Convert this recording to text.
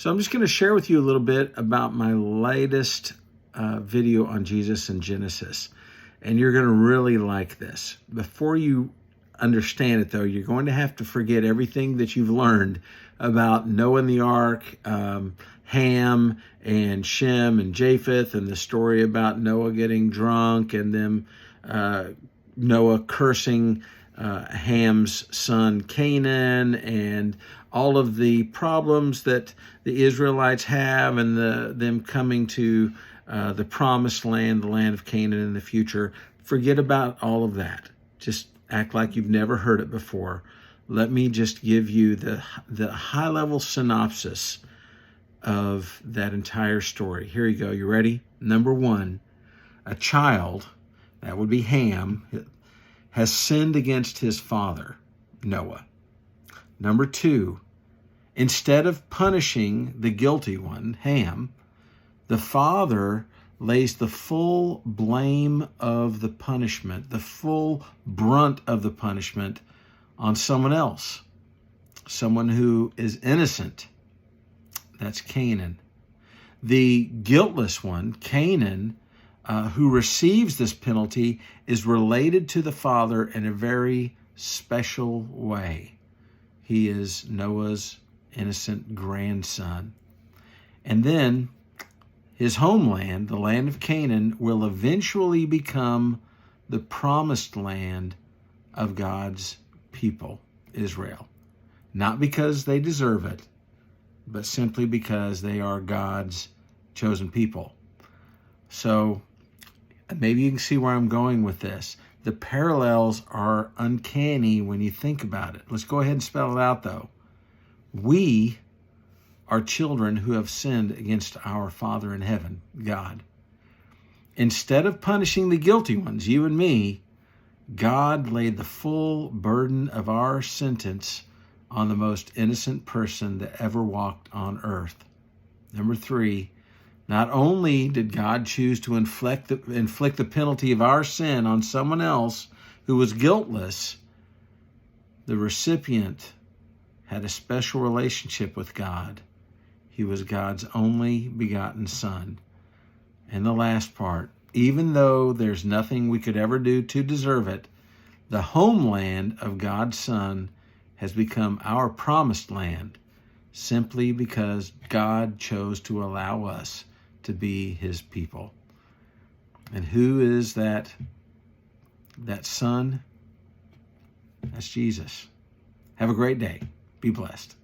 So I'm just going to share with you a little bit about my latest video on Jesus and Genesis. And you're going to really like this. Before you understand it, though, you're going to have to forget everything that you've learned about Noah and the ark, Ham and Shem and Japheth, and the story about Noah getting drunk and them Noah cursing Ham's son Canaan, and all of the problems that the Israelites have, and them coming to the promised land, the land of Canaan in the future. Forget about all of that. Just act like you've never heard it before. Let me just give you the high-level synopsis of that entire story. Here you go. You ready? Number one, a child, that would be Ham, has sinned against his father, Noah. Number two, instead of punishing the guilty one, Ham, the father lays the full blame of the punishment, the full brunt of the punishment on someone else, someone who is innocent. That's Canaan. The guiltless one, Canaan, who receives this penalty, is related to the father in a very special way. He is Noah's innocent grandson. And then his homeland, the land of Canaan, will eventually become the promised land of God's people, Israel. Not because they deserve it, but simply because they are God's chosen people. So maybe you can see where I'm going with this. The parallels are uncanny when you think about it. Let's go ahead and spell it out, though. We are children who have sinned against our Father in heaven, God. Instead of punishing the guilty ones, you and me, God laid the full burden of our sentence on the most innocent person that ever walked on earth. Number three, not only did God choose to inflict the penalty of our sin on someone else who was guiltless, the recipient had a special relationship with God. He was God's only begotten Son. And the last part, even though there's nothing we could ever do to deserve it, the homeland of God's Son has become our promised land simply because God chose to allow us to be his people. And who is that Son? That's Jesus. Have a great day. Be blessed.